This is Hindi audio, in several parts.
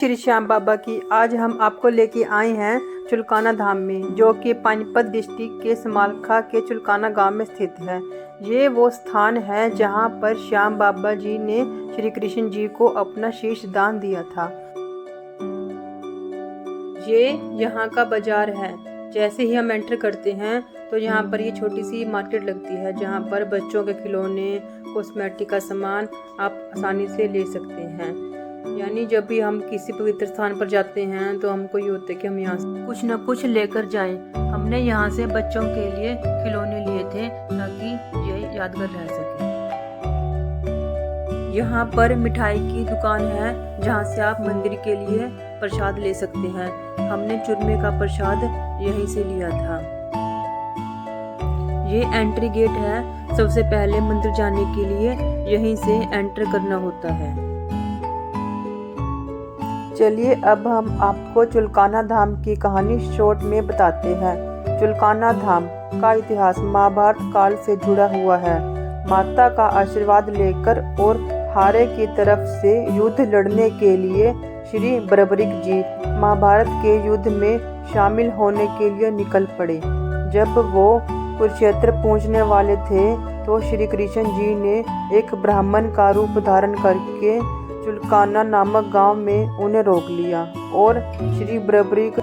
श्री श्याम बाबा की आज हम आपको लेके आए हैं चुलकाना धाम में, जो कि पानीपत डिस्ट्रिक्ट के समालखा के चुलकाना गांव में स्थित है। ये वो स्थान है जहां पर श्याम बाबा जी ने श्री कृष्ण जी को अपना शीश दान दिया था। ये यहाँ का बाजार है। जैसे ही हम एंटर करते हैं तो यहाँ पर ये छोटी सी मार्केट लगती है, जहाँ पर बच्चों के खिलौने, कॉस्मेटिक का सामान आप आसानी से ले सकते हैं। यानी जब भी हम किसी पवित्र स्थान पर जाते हैं तो हमको ये होता है कि हम यहाँ से कुछ न कुछ लेकर जाएं। हमने यहाँ से बच्चों के लिए खिलौने लिए थे ताकि ये यादगार रह सके। यहाँ पर मिठाई की दुकान है जहाँ से आप मंदिर के लिए प्रसाद ले सकते हैं। हमने चूरमे का प्रसाद यहीं से लिया था। ये एंट्री गेट है। सबसे पहले मंदिर जाने के लिए यहीं से एंटर करना होता है। चलिए अब हम आपको चुलकाना धाम की कहानी शॉर्ट में बताते हैं। चुलकाना धाम का इतिहास महाभारत काल से जुड़ा हुआ है। माता का आशीर्वाद लेकर और हारे की तरफ से युद्ध लड़ने के लिए श्री बर्बरीक जी महाभारत के युद्ध में शामिल होने के लिए निकल पड़े। जब वो कुरुक्षेत्र पहुंचने वाले थे तो श्री कृष्ण जी ने एक ब्राह्मण का रूप धारण करके चुलकाना नामक गांव में उन्हें रोक लिया और श्री बर्बरीक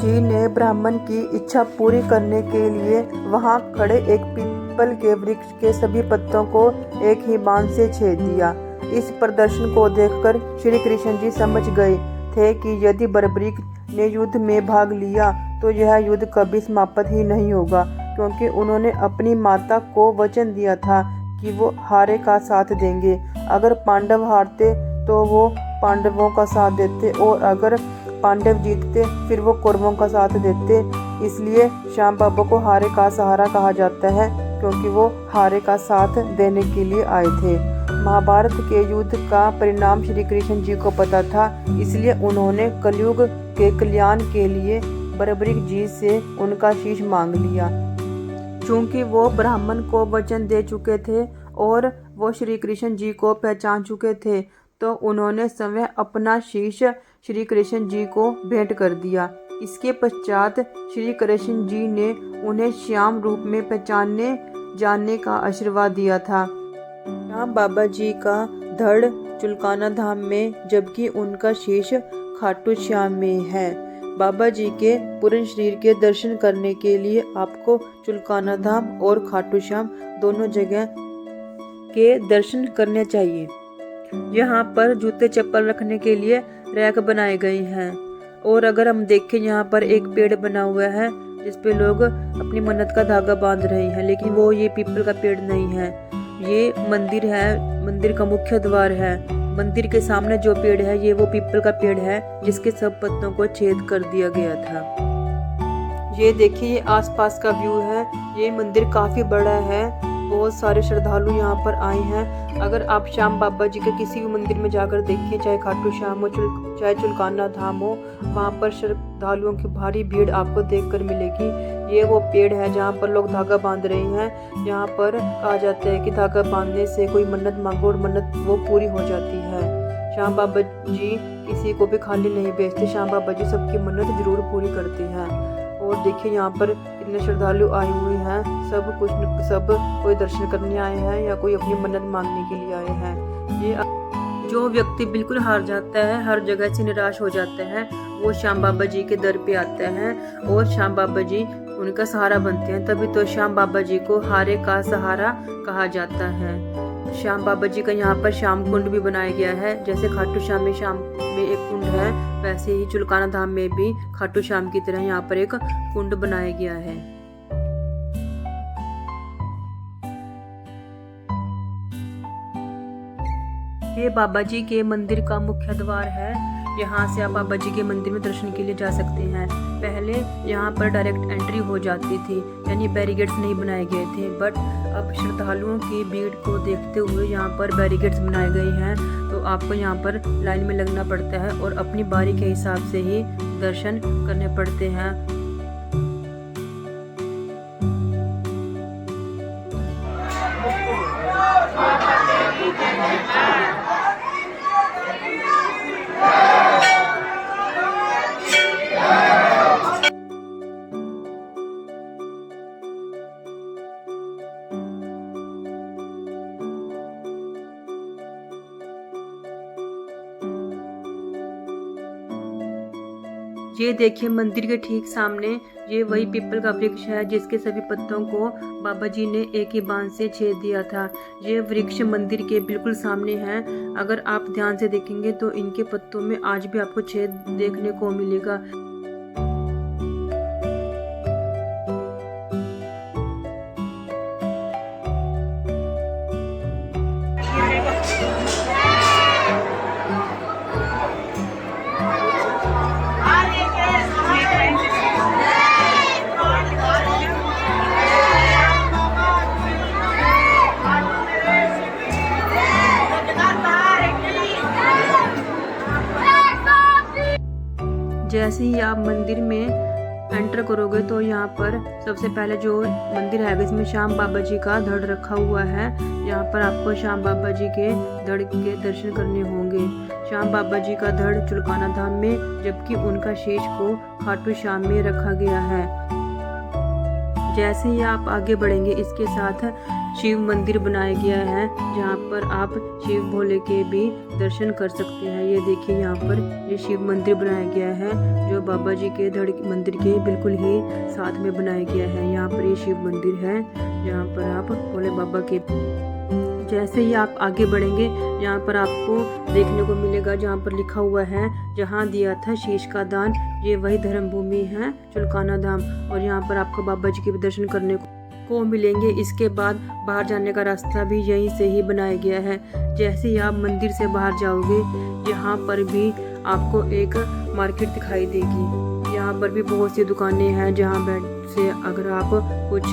जी ने ब्राह्मण की इच्छा पूरी करने के लिए वहां खड़े एक पीपल के वृक्ष के सभी पत्तों को एक ही बाण से छेद दिया। इस प्रदर्शन को देखकर श्री कृष्ण जी समझ गए थे कि यदि बर्बरीक ने युद्ध में भाग लिया तो यह युद्ध कभी समाप्त ही नहीं होगा, क्योंकि उन्होंने अपनी माता को वचन दिया था कि वो हारे का साथ देंगे। अगर पांडव हारते तो वो पांडवों का साथ देते और अगर पांडव जीतते फिर वो कौरवों का साथ देते। इसलिए श्याम बाबा को हारे का सहारा कहा जाता है, क्योंकि वो हारे का साथ देने के लिए आए थे। महाभारत के युद्ध का परिणाम श्री कृष्ण जी को पता था, इसलिए उन्होंने कलयुग के कल्याण के लिए बर्बरीक जी से उनका शीश मांग लिया। चूँकि वो ब्राह्मण को वचन दे चुके थे और वो श्री कृष्ण जी को पहचान चुके थे, तो उन्होंने स्वयं अपना शीश श्री कृष्ण जी को भेंट कर दिया। इसके पश्चात श्री कृष्ण जी ने उन्हें श्याम रूप में पहचानने जाने का आशीर्वाद दिया था। श्याम बाबा जी का धड़ चुलकाना धाम में, जबकि उनका शीश खाटू श्याम में है। बाबा जी के पूर्ण शरीर के दर्शन करने के लिए आपको चुलकाना धाम और खाटू श्याम दोनों जगह के दर्शन करने चाहिए। यहाँ पर जूते चप्पल रखने के लिए रैक बनाए गए हैं और अगर हम देखें यहाँ पर एक पेड़ बना हुआ है जिस पे लोग अपनी मन्नत का धागा बांध रहे हैं, लेकिन वो ये पीपल का पेड़ नहीं है। ये मंदिर है, मंदिर का मुख्य द्वार है। मंदिर के सामने जो पेड़ है ये वो पीपल का पेड़ है जिसके सब पत्तों को छेद कर दिया गया था। ये देखिए आसपास का व्यू है। ये मंदिर काफी बड़ा है। बहुत सारे श्रद्धालु यहाँ पर आए हैं। अगर आप श्याम बाबा जी के किसी भी मंदिर में जाकर देखें, चाहे खाटू श्याम हो चाहे चुलकाना धाम हो, वहाँ पर श्रद्धालुओं की भारी भीड़ आपको देखकर मिलेगी। ये वो पेड़ है जहाँ पर लोग धागा बांध रहे हैं। यहाँ पर कहा जाता है कि धागा बांधने से कोई मन्नत मांगो और मन्नत वो पूरी हो जाती है। श्याम बाबा जी किसी को भी खाली नहीं भेजते। श्याम बाबा जी सबकी मन्नत जरूर पूरी करते हैं। और देखिए यहाँ पर कितने श्रद्धालु आए हुए हैं। सब कोई दर्शन करने आए हैं या कोई अपनी मन्नत मांगने के लिए आए हैं। ये जो व्यक्ति बिल्कुल हार जाता है, हर जगह से निराश हो जाता है, वो श्याम बाबा जी के दर पे आता है और श्याम बाबा जी उनका सहारा बनते हैं। तभी तो श्याम बाबा जी को हारे का सहारा कहा जाता है। श्याम बाबा जी का यहाँ पर श्याम कुंड भी बनाया गया है। जैसे खाटू श्याम में एक कुंड है, वैसे ही चुलकाना धाम में भी खाटू श्याम की तरह यहाँ पर एक कुंड बनाया गया है। ये बाबा जी के मंदिर का मुख्य द्वार है। यहाँ से आप बाबा जी के मंदिर में दर्शन के लिए जा सकते हैं। पहले यहाँ पर डायरेक्ट एंट्री हो जाती थी, यानी बैरिकेड्स नहीं बनाए गए थे, बट अब श्रद्धालुओं की भीड़ को देखते हुए यहाँ पर बैरिकेड्स बनाए गए हैं। तो आपको यहाँ पर लाइन में लगना पड़ता है और अपनी बारी के हिसाब से ही दर्शन करने पड़ते हैं। ये देखिए मंदिर के ठीक सामने ये वही पीपल का वृक्ष है जिसके सभी पत्तों को बाबा जी ने एक ही बांध से छेद दिया था। ये वृक्ष मंदिर के बिल्कुल सामने है। अगर आप ध्यान से देखेंगे तो इनके पत्तों में आज भी आपको छेद देखने को मिलेगा। जैसे ही आप मंदिर में एंटर करोगे तो यहाँ पर सबसे पहले जो मंदिर है इसमें श्याम बाबा जी का धड़ रखा हुआ है। यहाँ पर आपको श्याम बाबा जी के धड़ के दर्शन करने होंगे। श्याम बाबा जी का धड़ चुलकाना धाम में, जबकि उनका शीश को खाटू श्याम में रखा गया है। जैसे ही आप आगे बढ़ेंगे इसके साथ शिव मंदिर बनाया गया है, जहाँ पर आप शिव भोले के भी दर्शन कर सकते हैं। ये देखिए यहाँ पर ये शिव मंदिर बनाया गया है जो बाबा जी के धड़ मंदिर के बिल्कुल ही साथ में बनाया गया है। यहाँ पर ये शिव मंदिर है जहाँ पर आप भोले बाबा के। जैसे ही आप आगे बढ़ेंगे यहाँ पर आपको देखने को मिलेगा जहाँ पर लिखा हुआ है जहाँ दिया था शीश का दान। ये वही धर्म भूमि है चुलकाना धाम, और यहाँ पर आपको बाबा जी के भी दर्शन करने को मिलेंगे। इसके बाद बाहर जाने का रास्ता भी यहीं से ही बनाया गया है। जैसे ही आप मंदिर से बाहर जाओगे यहाँ पर भी आपको एक मार्केट दिखाई देगी। यहाँ पर भी बहुत सी दुकानें हैं जहाँ बैठ से अगर आप कुछ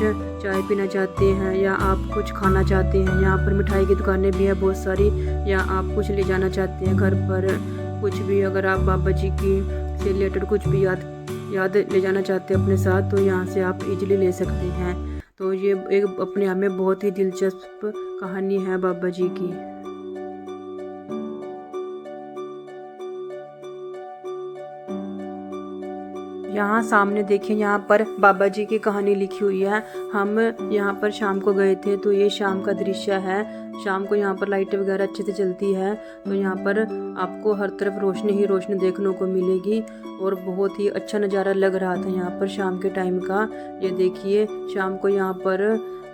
चाय पीना चाहते हैं या आप कुछ खाना चाहते हैं। यहाँ पर मिठाई की दुकानें भी है बहुत सारी, या आप कुछ ले जाना चाहते हैं घर पर कुछ भी, अगर आप बाबा जी की से रिलेटेड कुछ भी याद ले जाना चाहते हैं अपने साथ, तो यहाँ से आप इजीली ले सकते हैं। तो ये एक अपने आप में बहुत ही दिलचस्प कहानी है बाबा जी की। यहाँ सामने देखिए यहाँ पर बाबा जी की कहानी लिखी हुई है। हम यहाँ पर शाम को गए थे तो ये शाम का दृश्य है। शाम को यहाँ पर लाइटें वगैरह अच्छे से चलती है तो यहाँ पर आपको हर तरफ रोशनी ही रोशनी देखने को मिलेगी और बहुत ही अच्छा नज़ारा लग रहा था यहाँ पर शाम के टाइम का। ये देखिए शाम को यहाँ पर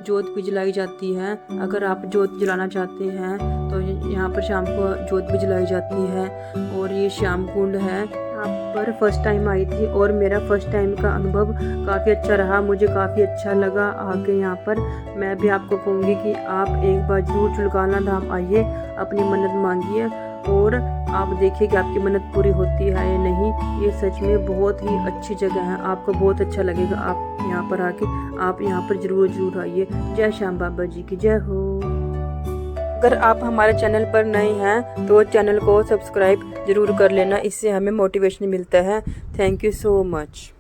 जोत भी जलाई जाती है। अगर आप जोत जलाना चाहते हैं तो यहाँ पर शाम को जोत भी जलाई जाती है। और ये श्याम कुंड है, यहाँ पर फर्स्ट टाइम आई थी और मेरा फर्स्ट टाइम का अनुभव काफ़ी अच्छा रहा। मुझे काफ़ी अच्छा लगा आके यहाँ पर। मैं भी आपको कहूँगी कि आप एक बार जरूर चुलकाना धाम आइए, अपनी मन्नत मांगिए और आप देखिए कि आपकी मन्नत पूरी होती है या नहीं। ये सच में बहुत ही अच्छी जगह है, आपको बहुत अच्छा लगेगा। आप यहाँ पर आके आप यहाँ पर जरूर आइए। जय श्याम बाबा जी की जय हो। अगर आप हमारे चैनल पर नए हैं तो चैनल को सब्सक्राइब जरूर कर लेना, इससे हमें मोटिवेशन मिलता है। Thank you so much.